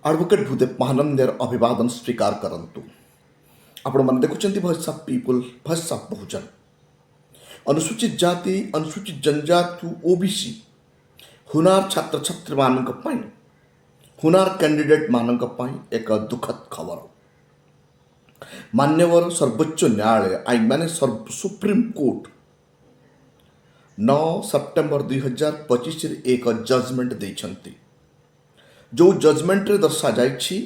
Advocate Bhudev ମହାନନ୍ଦର ଅଭିବାଦନ ସ୍ୱୀକାର କରନ୍ତୁ। ଆପଣମାନେ ଦେଖୁଛନ୍ତି voice of people, voice of Bahujan. ଅନୁସୂଚିତ ଜାତି, ଅନୁସୂଚିତ ଜନଜାତି, ଓବିସି ହୁନାର ଛାତ୍ରଛାତ୍ରୀମାନଙ୍କ ପାଇଁ, ହୁନାର କ୍ୟାଣ୍ଡିଡେଟ୍ମାନଙ୍କ ପାଇଁ ଏକ ଦୁଃଖଦ ଖବର। ମାନ୍ୟବର ସର୍ବୋଚ୍ଚ ନ୍ୟାୟାଳୟ ମାନେ ସୁପ୍ରିମକୋର୍ଟ 9 ସେପ୍ଟେମ୍ବର 2025 ଏକ ଜଜମେଣ୍ଟ ଦେଇଛନ୍ତି। ଯେଉଁ ଜଜମେଣ୍ଟରେ ଦର୍ଶାଯାଇଛି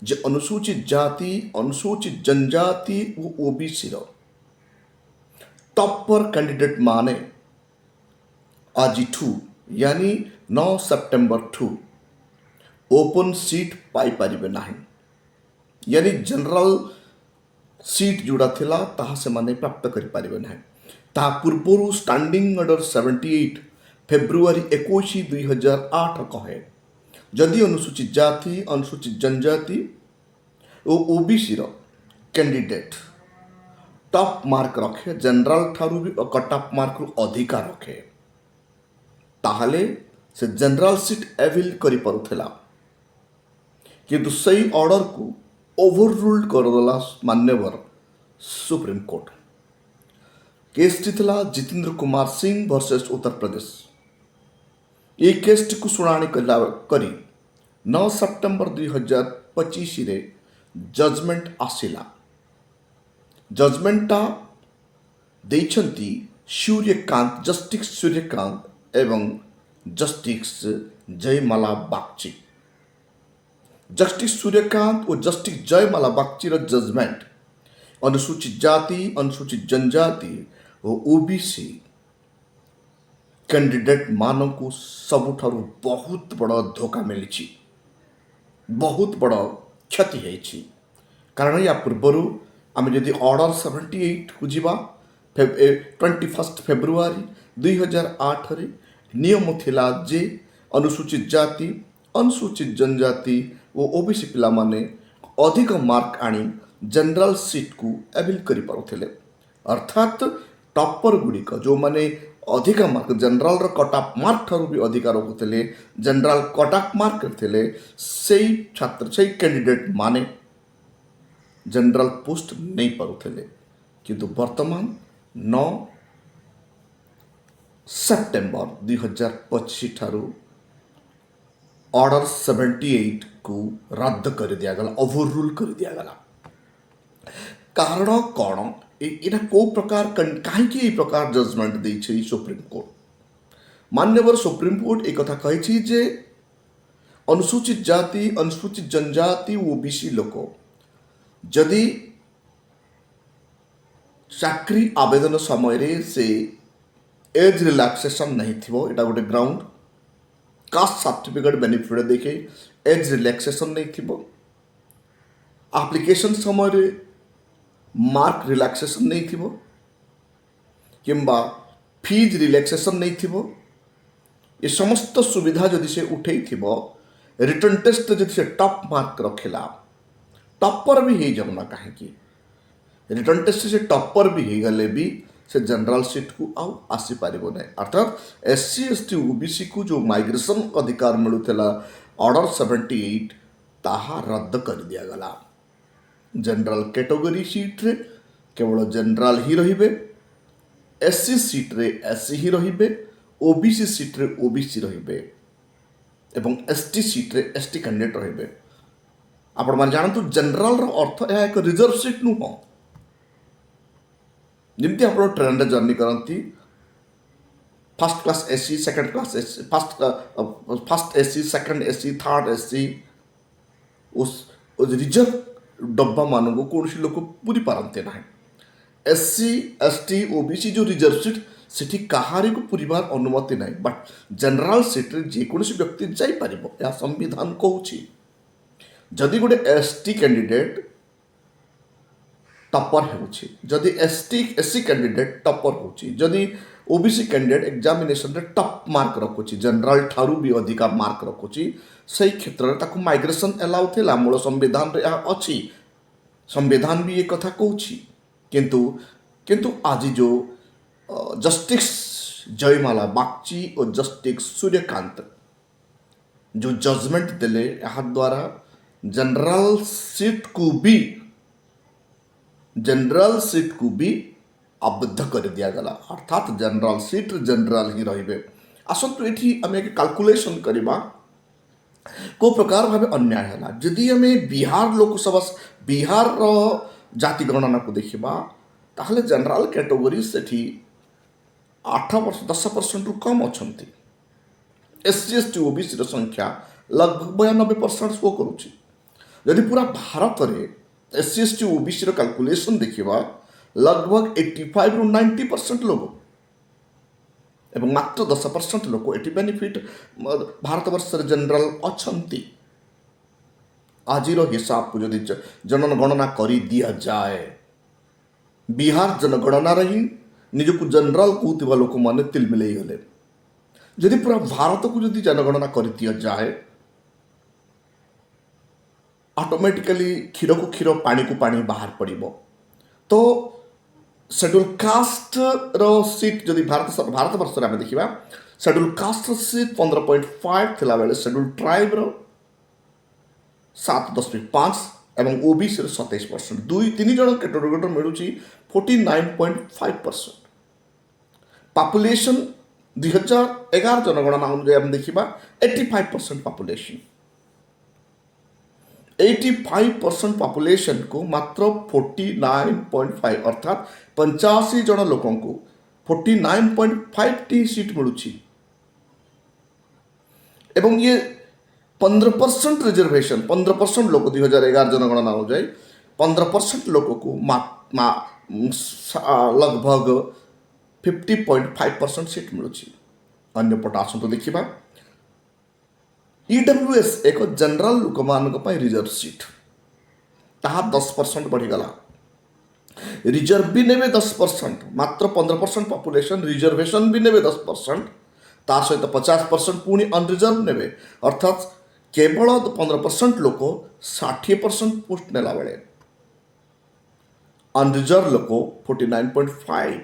ଯେ ଅନୁସୂଚିତ ଜାତି, ଅନୁସୂଚିତ ଜନଜାତି ଓ ଓବିସିର ଟପ୍ପର କ୍ୟାଣ୍ଡିଡେଟ୍ ମାନେ ଆଜିଠୁ यानी 9 ସେପ୍ଟେମ୍ବରଠୁ ଓପନ୍ ସିଟ୍ ପାଇପାରିବେ ନାହିଁ। यानी ଜେନେରାଲ ସିଟ୍ ଯେଉଁଟା ଥିଲା ତାହା ସେମାନେ ପ୍ରାପ୍ତ କରିପାରିବେ ନାହିଁ। ତାହା ପୂର୍ବରୁ ଷ୍ଟାଣ୍ଡିଂ ଅର୍ଡର 78 ଫେବୃଆରୀ 21, 2008 କହେ ଯଦି ଅନୁସୂଚିତ ଜାତି, ଅନୁସୂଚିତ ଜନଜାତି ଓ ଓବିସିର କ୍ୟାଣ୍ଡିଡେଟ୍ ଟପ୍ ମାର୍କ ରଖେ, ଜେନେରାଲ ଠାରୁ ବି କଟ୍ ଅଫ୍ ମାର୍କରୁ ଅଧିକା ରଖେ, ତାହେଲେ ସେ ଜେନେରାଲ ସିଟ୍ ଆଭିଲ୍ କରିପାରୁଥିଲା। କିନ୍ତୁ ସେଇ ଅର୍ଡରକୁ ଓଭର ରୁଲ୍ଡ କରିଦେଲା ମାନ୍ୟବର ସୁପ୍ରିମକୋର୍ଟ। କେସ୍ଟି ଥିଲା ଜିତେନ୍ଦ୍ର କୁମାର ସିଂ ଭର୍ସେସ୍ ଉତ୍ତରପ୍ରଦେଶ। ଏହି କେସ୍ଟିକୁ ଶୁଣାଣି କରି 9 ସେପ୍ଟେମ୍ବର 2025 ଜଜମେଣ୍ଟ ଆସିଲା। ଜଜମେଣ୍ଟଟା ଦେଇଛନ୍ତି ଜଷ୍ଟିସ୍ ସୂର୍ଯ୍ୟକାନ୍ତ ଏବଂ ଜଷ୍ଟିସ୍ ଜୟମାଲା ବାଗଚି। ଜଷ୍ଟିସ୍ ସୂର୍ଯ୍ୟକାନ୍ତ ଓ ଜଷ୍ଟିସ୍ ଜୟମାଲା ବାଗଚିର ଜଜମେଣ୍ଟ ଅନୁସୂଚିତ ଜାତି, ଅନୁସୂଚିତ ଜନଜାତି ଓ ଓବିସି କ୍ୟାଣ୍ଡିଡେଟ୍ ମାନଙ୍କୁ ସବୁଠାରୁ ବହୁତ ବଡ଼ ଧୋକା ମିଳିଛି, ବହୁତ ବଡ଼ କ୍ଷତି ହେଇଛି। କାରଣ ୟା ପୂର୍ବରୁ ଆମେ ଯଦି ଅର୍ଡର 78କୁ ଯିବା, 21 ଫେବୃଆରୀ 2008 ନିୟମ ଥିଲା ଯେ ଅନୁସୂଚିତ ଜାତି, ଅନୁସୂଚିତ ଜନଜାତି ଓ ଓବିସି ପିଲାମାନେ ଅଧିକ ମାର୍କ ଆଣି ଜେନେରାଲ ସିଟ୍କୁ ଆଭିଲ୍ କରିପାରୁଥିଲେ। ଅର୍ଥାତ୍ ଟପ୍ପର ଗୁଡ଼ିକ ଯେଉଁମାନେ ଅଧିକା ମାର୍କ, ଜେନେରାଲର କଟ୍ ଅଫ୍ ମାର୍କ ଠାରୁ ବି ଅଧିକା ରଖୁଥିଲେ, ଜେନେରାଲ କଟ୍ ଅଫ୍ ମାର୍କ ଥିଲେ, ସେଇ କ୍ୟାଣ୍ଡିଡେଟ୍ ମାନେ ଜେନେରାଲ ପୋଷ୍ଟ ନେଇପାରୁଥିଲେ। କିନ୍ତୁ ବର୍ତ୍ତମାନ 9 ସେପ୍ଟେମ୍ବର 2025 ଠାରୁ ଅର୍ଡର 78କୁ ରଦ୍ଦ କରି ଦିଆଗଲା, ଓଭର ରୁଲ୍ କରି ଦିଆଗଲା। କାରଣ କ'ଣ? ଏଇଟା କେଉଁ ପ୍ରକାର, କାହିଁକି ଏହି ପ୍ରକାର ଜଜମେଣ୍ଟ ଦେଇଛି ସୁପ୍ରିମକୋର୍ଟ? ମାନ୍ୟବର ସୁପ୍ରିମକୋର୍ଟ ଏ କଥା କହିଛି ଯେ ଅନୁସୂଚିତ ଜାତି, ଅନୁସୂଚିତ ଜନଜାତି ଓ ଓବିସି ଲୋକ ଯଦି ଚାକିରି ଆବେଦନ ସମୟରେ ସେ ଏଜ୍ ରିଲାକ୍ସେସନ୍ ନେଇଥିବ, ଏଇଟା ଗୋଟେ ଗ୍ରାଉଣ୍ଡ। କାଷ୍ଟ ସାର୍ଟିଫିକେଟ୍ ବେନିଫିଟ୍ ଦେଖେ ଏଜ୍ ରିଲାକ୍ସେସନ୍ ନେଇଥିବ, ଆପ୍ଲିକେସନ୍ ସମୟରେ ମାର୍କ ରିଲାକ୍ସେସନ୍ ନେଇଥିବ କିମ୍ବା ଫିଜ୍ ରିଲାକ୍ସେସନ୍ ନେଇଥିବ, ଏ ସମସ୍ତ ସୁବିଧା ଯଦି ସେ ଉଠେଇଥିବ, ରିଟର୍ନ ଟେଷ୍ଟ ଯଦି ସେ ଟପ୍ ମାର୍କ ରଖିଲା, ଟପ୍ପର ବି ହେଇଯାଉନା କାହିଁକି, ରିଟର୍ନ ଟେଷ୍ଟ ସେ ଟପ୍ପର ବି ହେଇଗଲେ ବି ସେ ଜେନେରାଲ ସିଟ୍କୁ ଆଉ ଆସିପାରିବ ନାହିଁ। ଅର୍ଥାତ୍ SC, ST, OBCକୁ ଯେଉଁ ମାଇଗ୍ରେସନ୍ ଅଧିକାର ମିଳୁଥିଲା ଅର୍ଡର 78, ତାହା ରଦ୍ଦ କରିଦିଆଗଲା। ଜେନେରାଲ କ୍ୟାଟେଗୋରୀ ସିଟ୍ରେ କେବଳ ଜେନେରାଲ ହିଁ ରହିବେ, SC ସିଟ୍ରେ SC ହିଁ ରହିବେ, OBC ସିଟ୍ରେ OBC ରହିବେ ଏବଂ ST ସିଟ୍ରେ ST କ୍ୟାଣ୍ଡିଡେଟ୍ ରହିବେ। ଆପଣମାନେ ଜାଣନ୍ତୁ ଜେନେରାଲର ଅର୍ଥ ଏହା ଏକ ରିଜର୍ଭ ସିଟ୍ ନୁହଁ। ଯେମିତି ଆପଣ ଟ୍ରେନରେ ଜର୍ଣ୍ଣି କରନ୍ତି, first class AC, second class AC, first AC, second AC, third AC ଓ ରିଜର୍ଭ ଡବାମାନଙ୍କୁ କୌଣସି ଲୋକ ପୁରି ପାରନ୍ତି ନାହିଁ। SC, ST, OBC ଯେଉଁ ରିଜର୍ଭ ସିଟ୍, ସେଠି କାହାରିକୁ ପୁରିବାର ଅନୁମତି ନାହିଁ। ବଟ୍ ଜେନେରାଲ ସିଟ୍ରେ ଯେକୌଣସି ବ୍ୟକ୍ତି ଯାଇପାରିବ, ଏହା ସମ୍ବିଧାନ କହୁଛି। ଯଦି ଗୋଟେ ST କ୍ୟାଣ୍ଡିଡେଟ୍ ଟପ୍ପର ହେଉଛି, ଯଦି SC କ୍ୟାଣ୍ଡିଡେଟ୍ ଟପ୍ପର ହେଉଛି, ଯଦି OBC କ୍ୟାଣ୍ଡିଡେଟ୍ ଏକ୍ଜାମିନେସନରେ ଟପ୍ ମାର୍କ ରଖୁଛି, ଜେନେରାଲ ଠାରୁ ବି ଅଧିକା ମାର୍କ ରଖୁଛି, ସେଇ କ୍ଷେତ୍ରରେ ତାକୁ ମାଇଗ୍ରେସନ୍ ଏଲାଉ ଥିଲା। ମୂଳ ସମ୍ବିଧାନରେ ଏହା ଅଛି, ସମ୍ବିଧାନ ବି ଏ କଥା କହୁଛି। କିନ୍ତୁ ଆଜି ଯେଉଁ ଜଷ୍ଟିସ୍ ଜୟମାଲା ବାଗଚି ଓ ଜଷ୍ଟିସ୍ ସୂର୍ଯ୍ୟକାନ୍ତ जो जजमेंट देले यहाँ द्वारा जनरल सीट को भी आबद्ध कर दिगला अर्थात जनरल सीट जनरल ही रे। आसतु ये आम एक कैलकुलेशन करवा को प्रकार भाव अन्याय है। जदि आम बिहार लोकसभा बिहार जाति गणना को देखा ताहले जनरल कैटेगोरी से 10% रु कम अच्छा। SC ST OBC संख्या लगभग 92% शो करुच्ची। यदि पूरा भारत में SC ST OBC कैलकुलेशन देखा लगभग 85 रु 90% लोग एवं मात्र 10% लोग ये बेनिफिट भारत वर्ष जनरल अच्छा। आज हिसाब को जदि जनगणना कर दि जाए बिहार जनगणना ही निजक जनरल कहूबा लोक मैंने तिल मिले गले। जदि पूरा भारत को जदि जनगणना कर दि जाए ऑटोमेटिकली क्षीर को क्षीर पानी को पानी बाहर पड़ो। तो शेड्यूल कास्ट रो सीट जदि भारत वर्ष में देखा शेड्यूल कास्ट सीट 15.5 थिला बेले शेड्यूल ट्राइब रो 7.5 एवं ओबीसी 27%। 2-3 जन कैटेगोरी मिलूँ 49.5%। पॉपुलेशन 2011 जनगणना अनुसार हम देखा 85% पॉपुलेशन 85% पॉपुलेशन को मात्र 49.5 अर्थात 85 जन लोक 49.5 टी सीट मिलूँ एवं ये 15% रिजर्वेशन 15% लोग 2011 जनगणना अनुଯାयी 15% लोग को लगभग 50.5% सीट मिलूँ। अन्य पट आसतु देखा EWS एक जनरल लोक मान रिजर्व सीट ताहा 10% बढ़ीगला। रिजर्व भी नेबे 10% मात्र 15% पॉपुलेशन रिजर्वेशन भी नेबे 10% ता सहित 50% पुणी अनरिजर्व नेबे अर्थात केवल 15% लोक 60% पोस्ट नेला बेले अनरिजर्व लोक 49.5।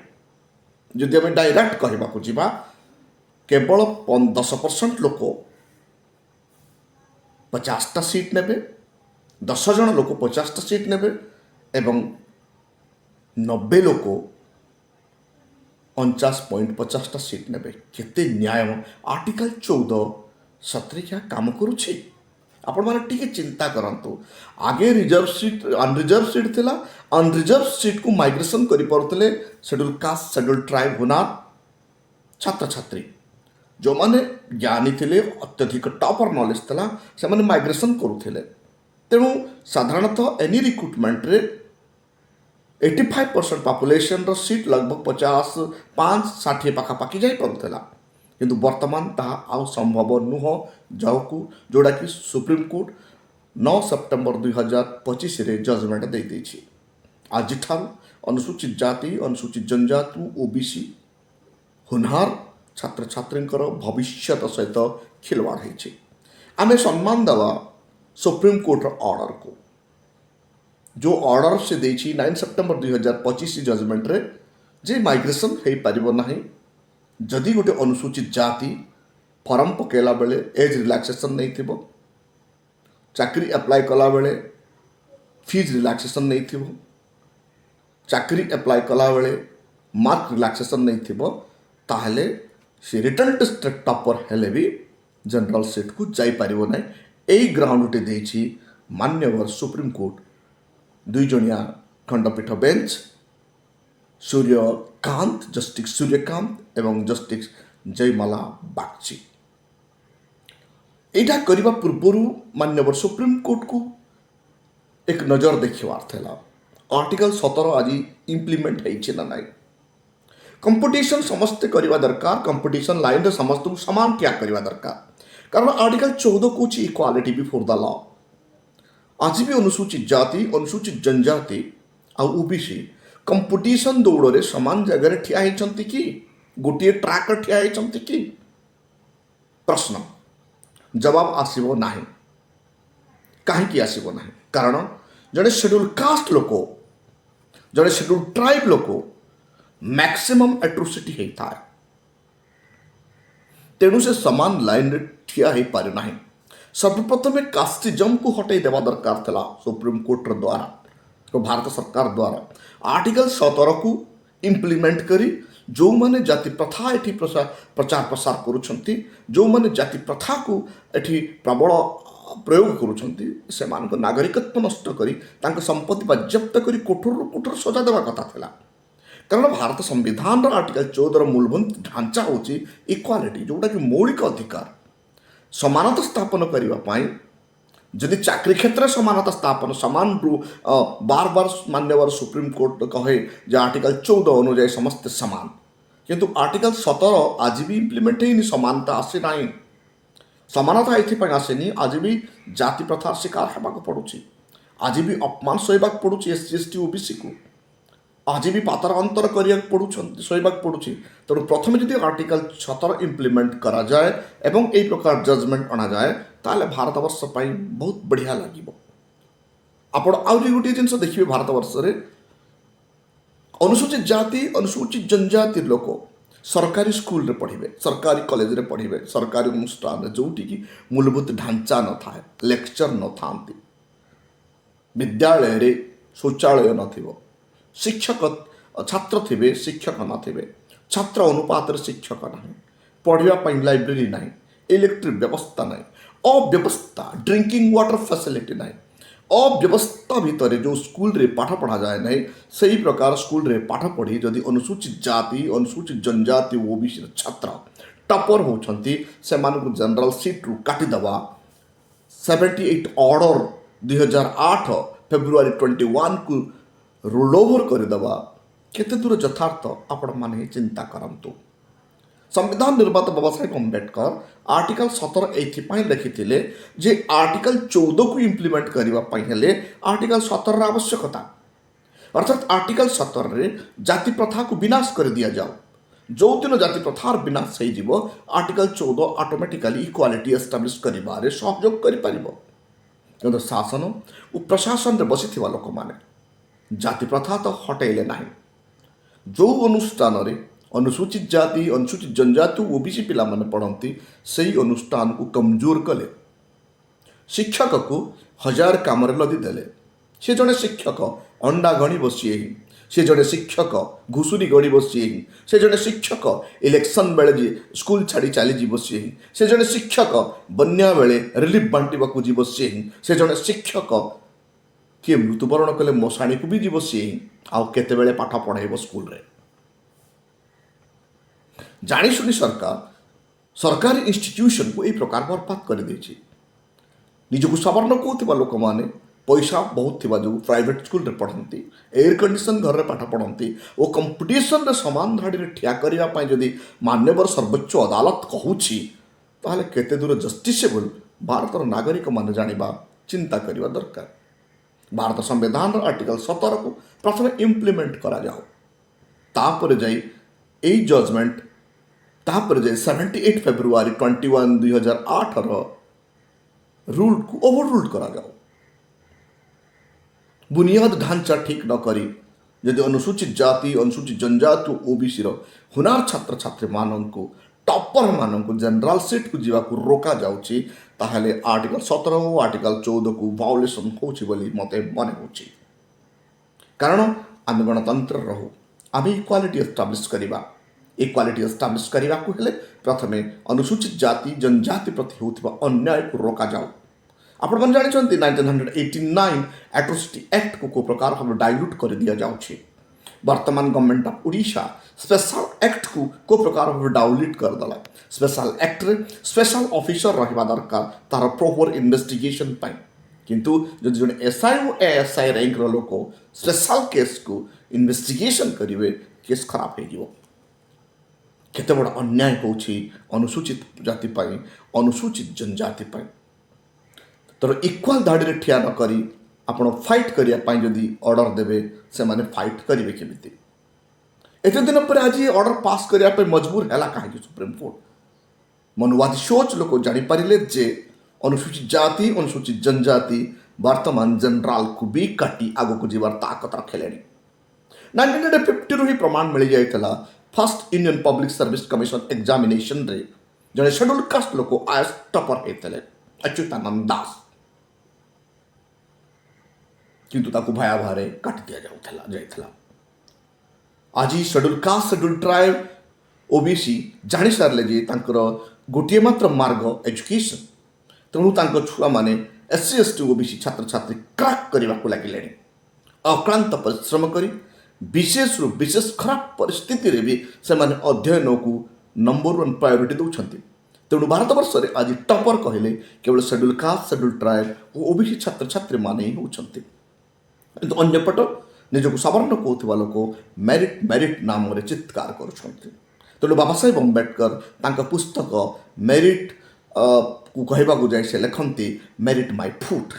जदि आम डायरेक्ट कहवाक जा केवल 10% लोक 50टा सीट नेबे 10 जन लोक 50टा सीट नेबे एवं 90 लोक 49.50टा सीट नेबे। केते न्याय आर्टिकल 14 सतरे क्या काम करुच्छे आपण मैंने टी चिंता करंतु। आगे रिजर्व सीट अनरिजर्व सीट थिला अनरिजर्व सीट को माइग्रेशन करि परुतले शेड्यूल कास्ट शेड्यूल ट्राइब हुनार छात्र छात्री जो माने ज्ञानी थिले अत्यधिक टॉपर नॉलेज थिला से माने माइग्रेशन करुथिले। तेणु साधारणतः एनी रिक्रुटमेंट रे 85% पॉपुलेशन रो सीट लगभग 55-60 पाखापाखि जाई परुथिला किंतु वर्तमान ताहा आउ संभव नुह जाऊकु जोड़ा कि सुप्रीम कोर्ट 9 सेप्टेम्बर 2025 रे जजमेंट दे देछि। आज अनुसूचित जाति अनुसूचित जनजाति ओबीसी हुनहार छात्र छात्री भविष्य सहित खिलवाड़ होइछि। आमे सम्मान देवा सुप्रीम कोर्ट ऑर्डर को जो ऑर्डर से देछि 9 सेप्टेम्बर 2025 जजमेंट रे जे माइग्रेशन हो पारिबो नाही जदि गोटे अनुसूचित जाति फॉर्म पकेला बेले एज रिलैक्सेशन नहीं थिबो चाकरी अप्लाई कला बेले फीज रिलैक्सेशन नहीं थिबो चाकरी अप्लाई कला बेले मार्क रिलैक्सेशन नहीं थिबो ताहले से रिटर्न टेस्ट टॉपर हेले भी जनरल सीट को जाई पारिबो नाही। एई ग्राउंड उठे देछि मान्यवर सुप्रीम कोर्ट 2 जणिया खंडपीठ बेंच सूर्यकांत जस्टिस सूर्यकांत एवं जस्टिस जयमाला बागची। एटा करबा पूर्व मान्यवर सुप्रीम कोर्ट को एक नजर देखिबार थिला आर्टिकल 17 आज इम्प्लीमेंट होइछि ना नाही। कंपटीशन समस्ते करवा दरकार कंपटीशन लाइन रे समस्त को समान क्या करवा दरकार कारण आर्टिकल 14 को इक्वालिटी बिफोर द लॉ। आज भी अनुसूचित जाति अनुसूचित जनजाति आ ओबीसी कंपटीशन दौड़ रे समान जगह ठिया होइछंती कि गोटे ट्रैक ठिया होइछंती कि प्रश्न जवाब आसीबो नाही। काहेकि आसीबो नाही कारण जड़े शेड्यूल कास्ट लोक जड़े शेड्यूल ट्राइब लोक मैक्सिमम एट्रोसिटी होता है तेणु से समान लाइन रे ठिया हो पारे नाही। सर्वप्रथमे कास्टिजम को हटाई देवा दरकार था सुप्रीमकोर्टर द्वारा तो भारत सरकार द्वारा आर्टिकल 17 को इम्प्लीमेंट करी जो माने जाति प्रथा एठी प्रचार प्रसार करुछंती जो माने जाति प्रथा को एठी प्रबल प्रयोग करुछंती से मान नागरिकत्व नष्ट करी तांक संपत्ति बाज्याप्त करी कोठर सजा देवा कथा थिला कारण भारत संविधान आर्टिकल 14 मूलभूत ढांचा होची इक्वालिटी जोटा कि मौलिक अधिकार समानता स्थापन करने जदि चाकरी क्षेत्र में समानता स्थापन समान बार बार मान्यवर सुप्रीमकोर्ट कहे जे आर्टिकल 14 अनुजाई समस्त समान किंतु आर्टिकल 17 आज भी इम्प्लीमेंट होनी समानता आसी ना समानता ये आसेनी आज भी जाति प्रथा शिकार होगा पड़ुची आज भी अपमान सहवाक पड़ुची SC ST OBC को आज भी पातर अंतर करिया सहवाक पड़ुची तेणु प्रथम जदि आर्टिकल 17 इम्प्लीमेंट करा जाए एवं यही प्रकार जजमेंट अना जाए ताले भारत वर्ष बहुत बढ़िया लगे आपण आउरी गोटे जिन देखिए भारत वर्ष रे अनुसूचित जाति अनुसूचित जनजाति लोक सरकारी स्कूल रे पढ़िबे सरकारी कॉलेज रे पढ़िबे सरकारी अनुष्ठान जोटी की मूलभूत ढांचा न थाए लेक्चर न थांती विद्यालय रे शौचालय नथिबो शिक्षक छात्र थे शिक्षक न छात्र अनुपात शिक्षक ना पढ़ापी लाइब्रेरी ना इलेक्ट्रिक व्यवस्था ना अव्यवस्था ड्रिंकिंग वाटर फैसिलिटी ना अव्यवस्था भितर जो स्कूल रे पाठ पढ़ा जाए ना से प्रकार स्कूल रे पाठ पढ़ी जदि अनुसूचित जाति अनुसूचित जनजाति OBC छात्र टपर होती से जनरल सीट रू काटिदवा 78 ऑर्डर 2008 फेब्रुआरी 21 को रोल ओवर करदेवा केते दूर यथार्थ आपण माने चिंता करंतु संविधान निर्माता बाबा साहेब अम्बेडकर आर्टिकल 17 एथि लिखिथिले जे आर्टिकल 14 को इम्प्लीमेंट करबा हेले आर्टिकल 17 रा आवश्यकता अर्थात आर्टिकल 17 रे जाति प्रथा को विनाश कर दिया जाओ जो दिन जाति प्रथार विनाश हो जीवो आर्टिकल 14 ऑटोमेटिकली इक्वालिटी एस्टाब्लिश करिबारे सहयोग करि परिबो किंतु शासन और प्रशासन रे बसिथिबा लोक माने जाति प्रथा तो हटेले ना जो अनुष्ठान रे अनुसूचित जाति अनुसूचित जनजाति OBC पिला माने पढ़ती से अनुष्ठान को कमजोर कले शिक्षक को 1000 काम लदी देले से जड़े शिक्षक अंडा गणी बसी से जड़े शिक्षक घुसुरी गणी बसी से जड़े शिक्षक इलेक्शन बेले जी स्कूल छाड़ी चली जी बसी से जड़े शिक्षक बन्या बेले रिलीफ बांटा जी बसी से जड़े शिक्षक किए मृत्युवरण कले मशाणी को भी जी बसी आउ केते बेले पाठ पढ़ाइब स्कूल रे जानी सरकार सरकारी इंस्टीट्यूशन को यही प्रकार बर्बाद कर देछि निजको सवर्ण कहूथिबा लोक माने पैसा बहुत थिबा जो प्राइवेट स्कूल रे पढ़ती एयर कंडीशन घर रे पाठ पढ़ती और कंपटीशन रे समान धाड़ी रे ठिया करिया पई जदी मान्यवर सर्वोच्च अदालत कहूछि ताहले केते दूर जस्टिसेबल भारतर नागरिक माने जानिबा चिंता करिबा दरकार भारत संविधान आर्टिकल 17 को प्रथम इम्प्लीमेंट करा जाओ तापर जाई एई जजमेंट तापर जाई 78 फेब्रुआरी 21 2008 रूल को ओवर रूल करा जाओ बुनियाद ढांचा ठीक न करी यदि अनुसूचित जाति अनुसूचित जनजाति OBC हुनार छात्र छात्री मानक टॉपर मानक जनरल सीट को जीवा को रोका जाउची ताहले आर्टिकल 17 और आर्टिकल 14 को वायोलेशन होची बोली मते मन होची कारण आम गणतंत्र रहू आम इक्वालिटी एस्टाब्लिश करिबा इक्वालिटी एस्टाब्लिश करने को हेले प्रथमे अनुसूचित जाति जनजाति प्रति होथिबा अन्याय को रोका जाओ आपण मन जानिछन्ति 1989 एट्रोसिटी एक्ट को प्रकार भाव डाइल्यूट कर दिया जाउछि वर्तमान government of Odisha special act को प्रकार भाव डाइल्यूट कर दला स्पेशल एक्ट रे स्पेशल ऑफिसर रहिबा दरकार तार प्रॉपर इन्वेस्टिगेशन पाई किंतु जदि जने SI और ASI रैंक रो लोक स्पेशल केस को इन्वेस्टिगेशन करिवे केस खराब हो जिवो केते बड़ा अन्याय होछि अनुसूचित जाति पाई अनुसूचित जनजाति पाई तर इक्वाल धाड़ी रे ठिया न करी आपण फाइट करिया पाई जदि ऑर्डर देबे से माने फाइट करिवे केमिति एते दिन पर आज ऑर्डर पास करिया पे मजबूर हैला काहे सुप्रीम कोर्ट मनुवादी सोच लोक जानि पारिले जे अनुसूचित जाति अनुसूचित जनजाति वर्तमान जनरल को भी काटी आगो को जीवार ताकत रखेलेनी 1950 रु ही प्रमाण मिल जाइतला first Indian public service commission examination रे जने शेड्यूल कास्ट लोक आयस टपर हेतले अच्युतानंद दास किंतु ताकू भयाभारे काटी दिया जाइଥିଲା। आज schedule caste schedule tribe OBC जानी सारे जे तांकर गोटे मात्र मार्ग एजुकेशन, तेणु तांको छुआ माने एससी एसटी ओबीसी छात्र छात्री क्रैक करने को लगे अक्लांत परिश्रम करी विशेष रु विशेष खराब परिस्थिति रे भी से माने अध्ययन को नंबर 1 प्रायोरिटी दौरान। तेणु भारत वर्ष में आज टॉपर कहले केवल शेड्यूल कास्ट शेड्यूल ट्राइब और ओबीसी छात्र छात्री माने ही होती, किंतु अन्यपट निजक सवर्ण कहूथिबा लोक मेरिट मेरिट नाम रे चित्कार करुछंती। तेणु बाबा साहेब अम्बेडकर तांका पुस्तक मेरिट को कहवा जाए से लिखती मेरिट माय फुट।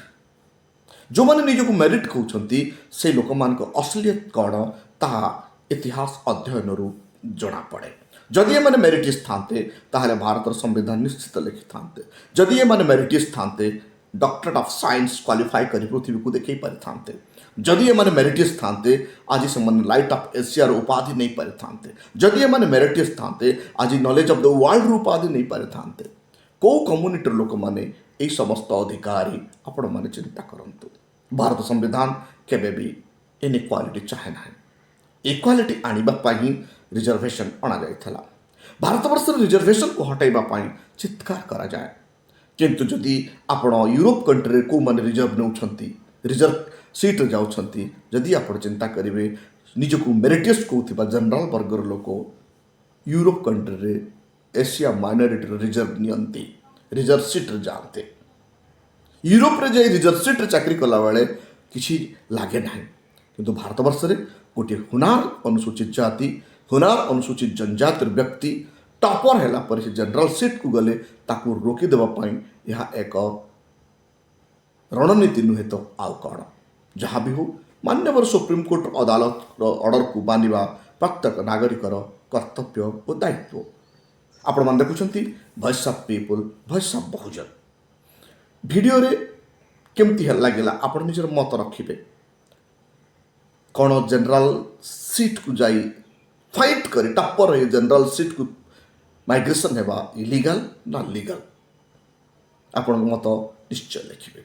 जो मैंने निजक मेरिट कहते से लोक मान असलियत कौन ताहा इतिहास अध्ययन रु जना पड़े। जदि ये मैंने मेरिटिस थांते ताहले भारत संविधान निश्चित लिखि थांते। जदि ये मैंने मेरिटिस थांते डॉक्टरेट ऑफ साइंस क्वालिफाई कर पृथ्वी को देखई पारि थांते। जदि ये मैंने मेरिटिस थांते आज से मैंने लाइट ऑफ एशिया उपाधि नहीं पारि थांते। जदि ये मैंने मेरिटिस थांते आज नॉलेज ऑफ द वर्ल्ड उपाधि नहीं पारि थांते। को कम्युनिटी लोक मैंने यही समस्त अधिकारी आपण मैंने चिंता करंतु। भारत संविधान केबे भी इनइक्वालिटी चाहे ना। इक्वालिटी आनिबा ही रिजर्वेशन अणा जाइथला। भारत वर्ष रिजर्वेशन को हटाइबा पाई चित्कार करा जाए, किंतु जदि आपण यूरोप कंट्री को माने रिजर्व नौछंती रिजर्व सीट जाउछंती, जदि आपण चिंता करिवे निजको मेरिटियस कहउथिबा जनरल वर्गर लोक यूरोप कंट्री रे एशिया माइनॉरिटी रिजर्व नियंती रिजर्व सीट जाते। यूरोप रे जाई रिजर्व सीट चाकरी कला बेले किछि लागे नाही, किंतु भारत वर्ष रे गोटे हुनार अनुसूचित जाति हुनार अनुसूचित जनजातिर व्यक्ति टॉपर हैला पर से जनरल सीट को गले ताकू रोकी देबा पाई यह एक रणनीति नुहे तो आउ कौन। जहाँ भी हो मान्यवर सुप्रीम कोर्ट अदालत ऑर्डर को मानिबा प्रत्येक नागरिकर कर्तव्य और दायित्व। आपण मान देखुछंती voice of people voice of Bahujan. Video रे केमती लगिला आपण निजर मत रखिबे। कौन जनरल सीट को जाई फाइट करे टप्पर जनरल सीट को माइग्रेशन हेबा इलीगल ना लीगल, आपण मत निश्चय लिखिबे।